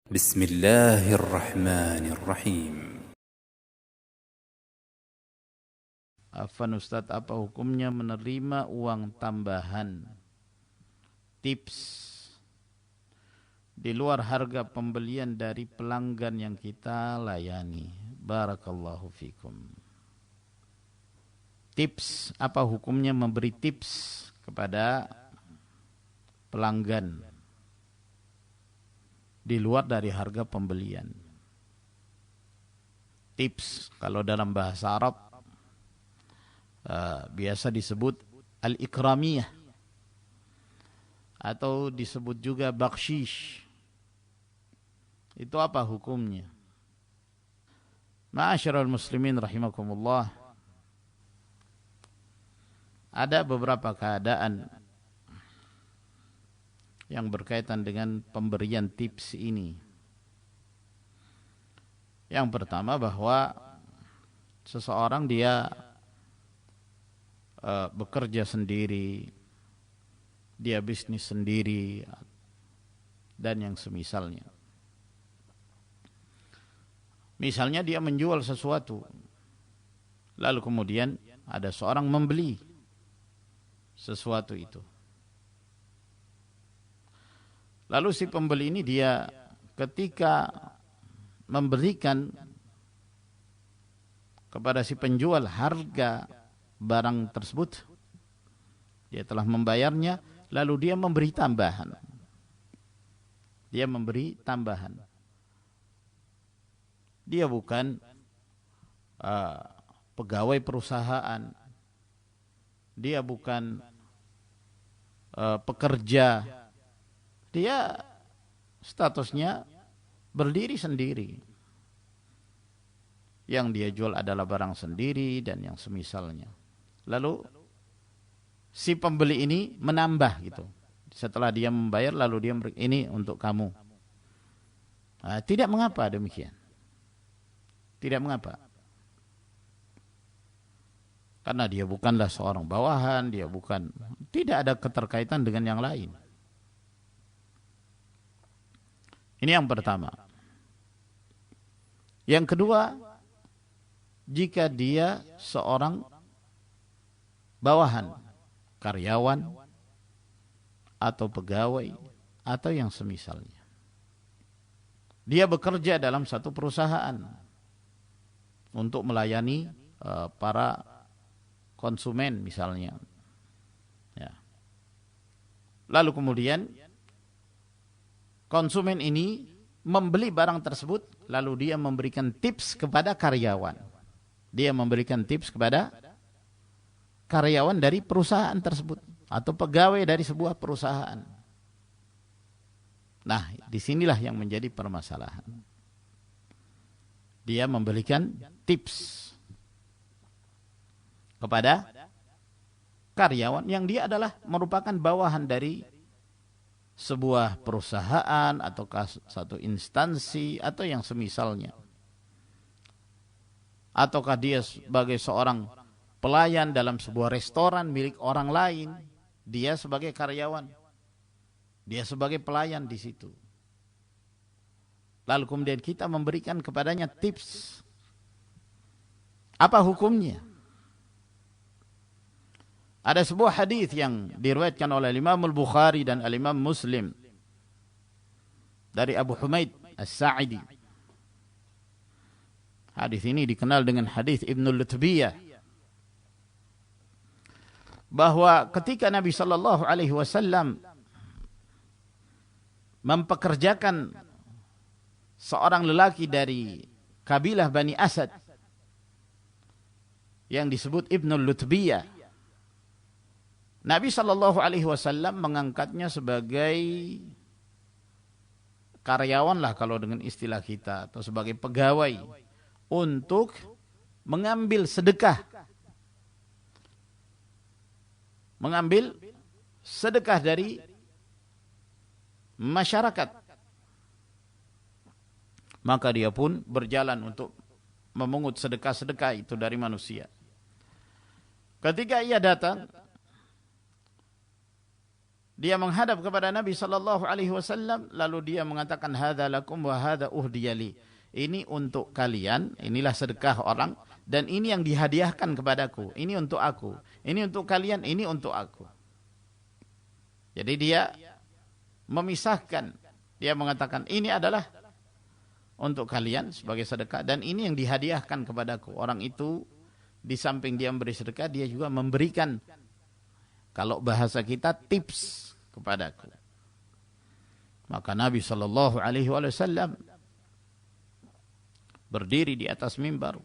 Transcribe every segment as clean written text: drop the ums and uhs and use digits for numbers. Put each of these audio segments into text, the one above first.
بسم الله الرحمن الرحيم. Afwan Ustadz, apa hukumnya menerima uang tambahan tips di luar harga pembelian dari pelanggan yang kita layani? Barakallahu fikum. Tips, apa hukumnya memberi tips kepada pelanggan di luar dari harga pembelian? Tips kalau dalam bahasa Arab biasa disebut al-ikramiyah atau disebut juga bakshish. Itu apa hukumnya? Ma'asyiral muslimin rahimakumullah, ada beberapa keadaan yang berkaitan dengan pemberian tips ini. Yang pertama, bahwa seseorang dia bekerja sendiri, dia bisnis sendiri, dan yang semisalnya. Misalnya dia menjual sesuatu, lalu kemudian ada seorang membeli sesuatu itu. Lalu si pembeli ini dia ketika memberikan kepada si penjual harga barang tersebut, dia telah membayarnya, lalu dia memberi tambahan. Dia memberi tambahan. Dia bukan pegawai perusahaan. Dia bukan pekerja. Dia statusnya berdiri sendiri. Yang dia jual adalah barang sendiri dan yang semisalnya. Lalu si pembeli ini menambah gitu. Setelah dia membayar, lalu dia ini untuk kamu. Tidak mengapa demikian. Tidak mengapa. Karena dia bukanlah seorang bawahan, dia bukan, tidak ada keterkaitan dengan yang lain. Ini yang pertama. Yang kedua, jika dia seorang bawahan, karyawan, atau pegawai, atau yang semisalnya. Dia bekerja dalam satu perusahaan untuk melayani para konsumen misalnya. Ya. Lalu kemudian konsumen ini membeli barang tersebut, lalu dia memberikan tips kepada karyawan. Dia memberikan tips kepada karyawan dari perusahaan tersebut atau pegawai dari sebuah perusahaan. Nah, disinilah yang menjadi permasalahan. Dia memberikan tips kepada karyawan yang dia adalah merupakan bawahan dari sebuah perusahaan atau satu instansi atau yang semisalnya. Ataukah dia sebagai seorang pelayan dalam sebuah restoran milik orang lain, dia sebagai karyawan, dia sebagai pelayan di situ. Lalu kemudian kita memberikan kepadanya tips. Apa hukumnya? Ada sebuah hadis yang diriwayatkan oleh Imam Al-Bukhari dan Al-Imam Muslim dari Abu Humaid As-Sa'idi. Hadis ini dikenal dengan hadis Ibnul Lutbiyah, bahwa ketika Nabi sallallahu alaihi wasallam mempekerjakan seorang lelaki dari kabilah Bani Asad yang disebut Ibnul Lutbiyah, Nabi sallallahu alaihi wasallam mengangkatnya sebagai karyawan lah kalau dengan istilah kita, atau sebagai pegawai untuk mengambil sedekah. Mengambil sedekah dari masyarakat. Maka dia pun berjalan untuk memungut sedekah-sedekah itu dari manusia. Ketika ia datang, Dia menghadap kepada Nabi sallallahu alaihi wasallam lalu dia mengatakan hadza lakum wa hadza uhdiyali. Ini untuk kalian, inilah sedekah orang dan ini yang dihadiahkan kepadaku. Ini untuk aku. Ini untuk kalian, ini untuk aku. Jadi dia memisahkan. Dia mengatakan ini adalah untuk kalian sebagai sedekah dan ini yang dihadiahkan kepadaku. Orang itu di samping dia memberi sedekah, dia juga memberikan, kalau bahasa kita, tips kepadaku. Maka Nabi sallallahu alaihi wasallam berdiri di atas mimbar.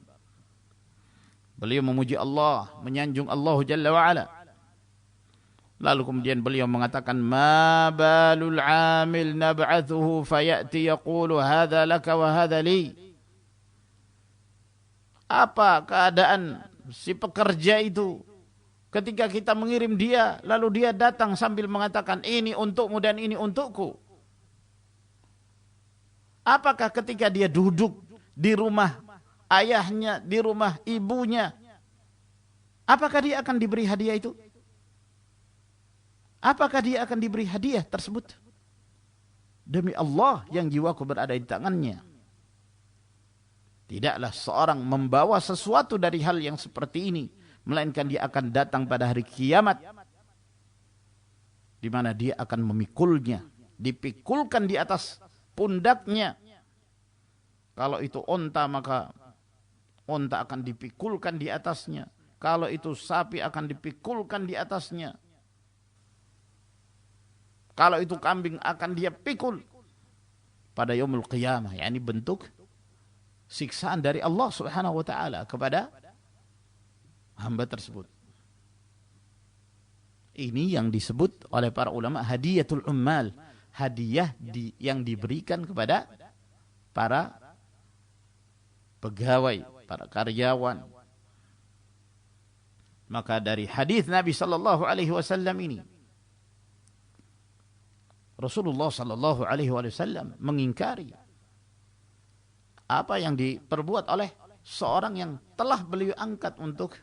Beliau memuji Allah, menyanjung Allah Jalla wa Ala. Lalu kemudian beliau mengatakan, "Ma balul 'amil nab'athuhu fayati yaqulu hadza laka wa hadza li." Apa keadaan si pekerja itu ketika kita mengirim dia, lalu dia datang sambil mengatakan, "Ini untukmu dan ini untukku." Apakah ketika dia duduk di rumah ayahnya, di rumah ibunya, apakah dia akan diberi hadiah itu? Apakah dia akan diberi hadiah tersebut? Demi Allah yang jiwaku berada di tangannya. Tidaklah seorang membawa sesuatu dari hal yang seperti ini, melainkan dia akan datang pada hari kiamat, di mana dia akan memikulnya, dipikulkan di atas pundaknya. Kalau itu onta, maka onta akan dipikulkan di atasnya. Kalau itu sapi akan dipikulkan di atasnya. Kalau itu kambing akan dia pikul pada yaumul qiyamah. Yani bentuk siksaan dari Allah Subhanahu wa taala kepada hamba tersebut. Ini yang disebut oleh para ulama hadiyatul ummal, hadiah yang diberikan kepada para pegawai, para karyawan. Maka dari hadis Nabi sallallahu alaihi wasallam ini, Rasulullah sallallahu alaihi wasallam mengingkari apa yang diperbuat oleh seorang yang telah beliau angkat untuk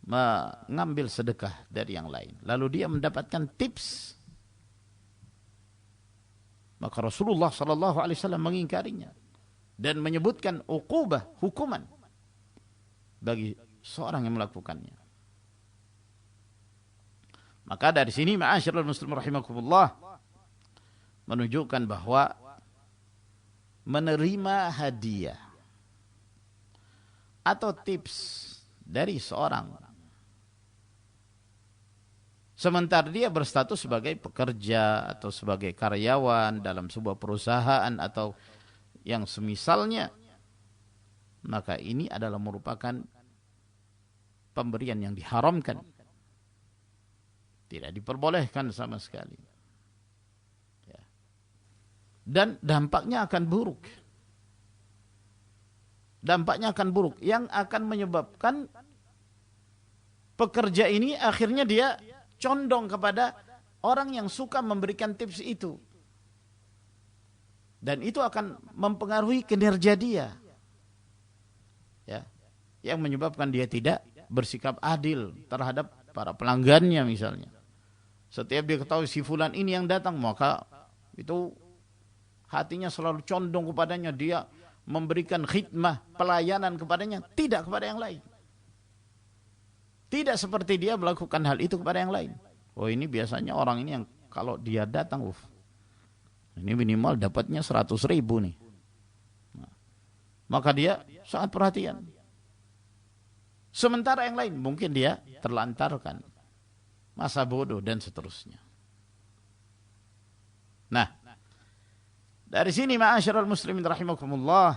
mengambil sedekah dari yang lain. Lalu dia mendapatkan tips. Maka Rasulullah sallallahu alaihi wasallam mengingkarinya dan menyebutkan uqubah, hukuman bagi seorang yang melakukannya. Maka dari sini ma'asyiral muslimin rahimakumullah menunjukkan bahwa menerima hadiah atau tips dari seorang sementara dia berstatus sebagai pekerja atau sebagai karyawan dalam sebuah perusahaan atau yang semisalnya, maka ini adalah merupakan pemberian yang diharamkan. Tidak diperbolehkan sama sekali. Ya. Dan dampaknya akan buruk. Dampaknya akan buruk. Yang akan menyebabkan pekerja ini akhirnya dia condong kepada orang yang suka memberikan tips itu. Dan itu akan mempengaruhi kinerja dia. Ya. Yang menyebabkan dia tidak bersikap adil terhadap para pelanggannya misalnya. Setiap dia ketahui si fulan ini yang datang, maka itu hatinya selalu condong kepadanya. Dia memberikan khidmah, pelayanan kepadanya, tidak kepada yang lain. Tidak seperti dia melakukan hal itu kepada yang lain. Oh, ini biasanya orang ini yang kalau dia datang, ini minimal dapatnya 100.000 nih. Nah, maka dia sangat perhatian. Sementara yang lain mungkin dia terlantarkan, masa bodoh dan seterusnya. Nah, dari sini ma'asyiral muslimin rahimakumullah,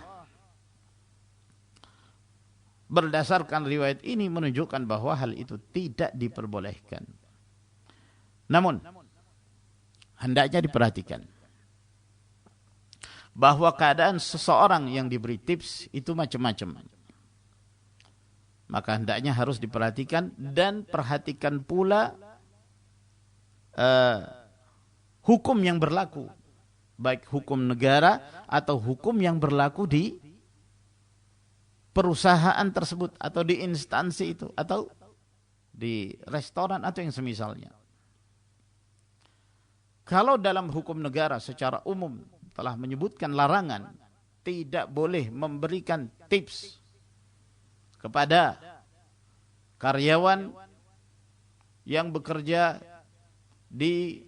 berdasarkan riwayat ini menunjukkan bahwa hal itu tidak diperbolehkan. Namun hendaknya diperhatikan bahwa keadaan seseorang yang diberi tips itu macam-macam. Maka hendaknya harus diperhatikan dan perhatikan pula hukum yang berlaku, baik hukum negara atau hukum yang berlaku di perusahaan tersebut atau di instansi itu atau di restoran atau yang semisalnya. Kalau dalam hukum negara secara umum telah menyebutkan larangan, tidak boleh memberikan tips kepada karyawan yang bekerja di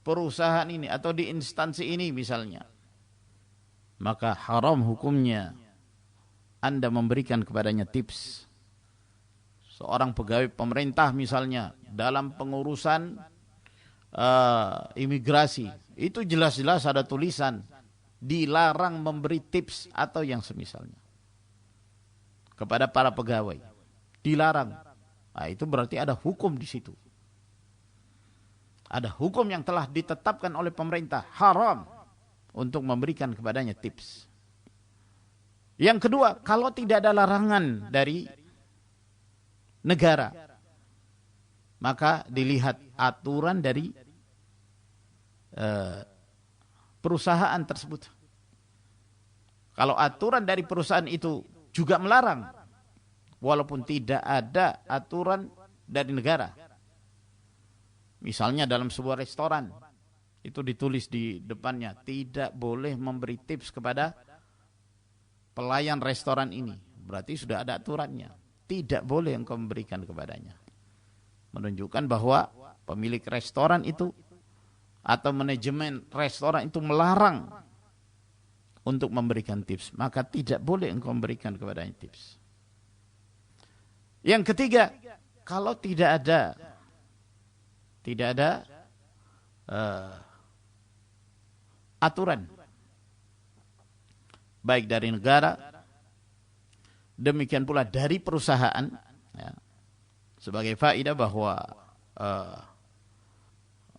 perusahaan ini atau di instansi ini misalnya, maka haram hukumnya Anda memberikan kepadanya tips. Seorang pegawai pemerintah misalnya dalam pengurusan imigrasi, itu jelas-jelas ada tulisan dilarang memberi tips atau yang semisalnya kepada para pegawai, dilarang. Nah, itu berarti ada hukum di situ. Ada hukum yang telah ditetapkan oleh pemerintah, haram untuk memberikan kepadanya tips. Yang kedua, kalau tidak ada larangan dari negara, maka dilihat aturan dari perusahaan tersebut. Kalau aturan dari perusahaan itu juga melarang, walaupun tidak ada aturan dari negara. Misalnya dalam sebuah restoran, itu ditulis di depannya, tidak boleh memberi tips kepada pelayan restoran ini. Berarti sudah ada aturannya. Tidak boleh engkau memberikan kepadanya. Menunjukkan bahwa pemilik restoran itu atau manajemen restoran itu melarang untuk memberikan tips. Maka tidak boleh engkau memberikan kepadanya tips. Yang ketiga, kalau tidak ada aturan baik dari negara, demikian pula dari perusahaan, ya, sebagai faedah bahwa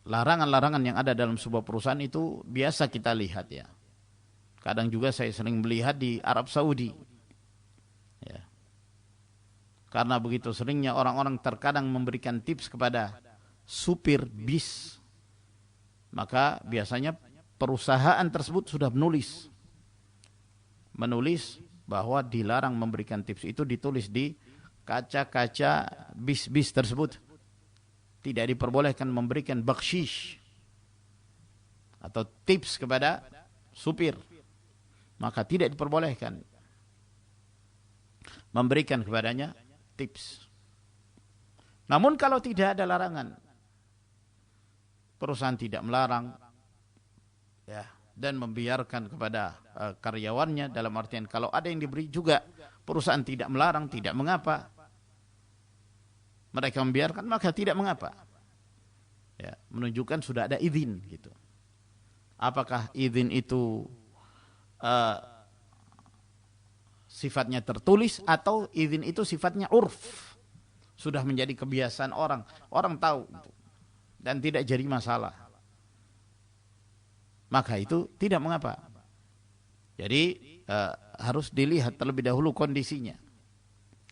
larangan-larangan yang ada dalam sebuah perusahaan itu biasa kita lihat, ya. Kadang juga saya sering melihat di Arab Saudi, ya. Karena begitu seringnya orang-orang terkadang memberikan tips kepada supir bis, maka biasanya perusahaan tersebut sudah menulis bahwa dilarang memberikan tips. Itu ditulis di kaca-kaca bis-bis tersebut. Tidak diperbolehkan memberikan bakshish atau tips kepada supir. Maka tidak diperbolehkan memberikan kepadanya tips. Namun kalau tidak ada larangan, perusahaan tidak melarang, ya, dan membiarkan kepada karyawannya, dalam artian kalau ada yang diberi juga perusahaan tidak melarang, tidak mengapa, mereka membiarkan, maka tidak mengapa, ya, menunjukkan sudah ada izin gitu. Apakah izin itu sifatnya tertulis atau izin itu sifatnya urf, sudah menjadi kebiasaan orang tahu dan tidak jadi masalah, maka itu tidak mengapa. Jadi harus dilihat terlebih dahulu kondisinya.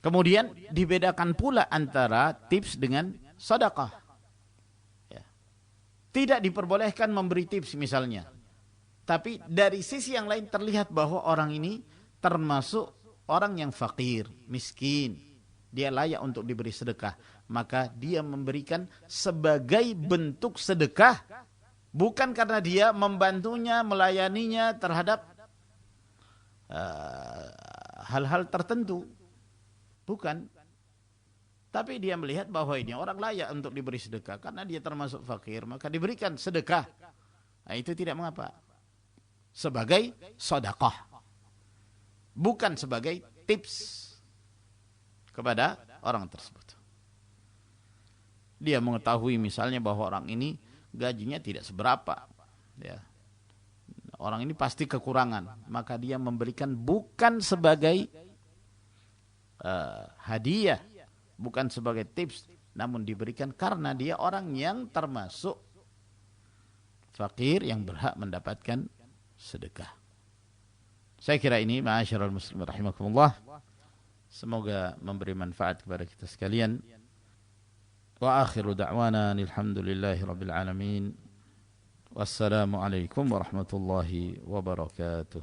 Kemudian dibedakan pula antara tips dengan sedekah. Ya. Tidak diperbolehkan memberi tips misalnya, tapi dari sisi yang lain terlihat bahwa orang ini termasuk orang yang fakir, miskin, dia layak untuk diberi sedekah, maka dia memberikan sebagai bentuk sedekah, bukan karena dia membantunya, melayaninya terhadap hal-hal tertentu, bukan. Tapi dia melihat bahwa ini orang layak untuk diberi sedekah karena dia termasuk fakir, maka diberikan sedekah. Nah, itu tidak mengapa. Sebagai sedekah, bukan sebagai tips kepada orang tersebut. Dia mengetahui misalnya bahwa orang ini gajinya tidak seberapa, ya. Orang ini pasti kekurangan, maka dia memberikan bukan sebagai hadiah, bukan sebagai tips, namun diberikan karena dia orang yang termasuk fakir yang berhak mendapatkan sedekah. Saya kira ini, ma'asyiral muslimin rahimakumullah, semoga memberi manfaat kepada kita sekalian. Wa akhiru da'wana alhamdulillahi rabbil alamin. Wassalamu alaikum warahmatullahi wabarakatuh.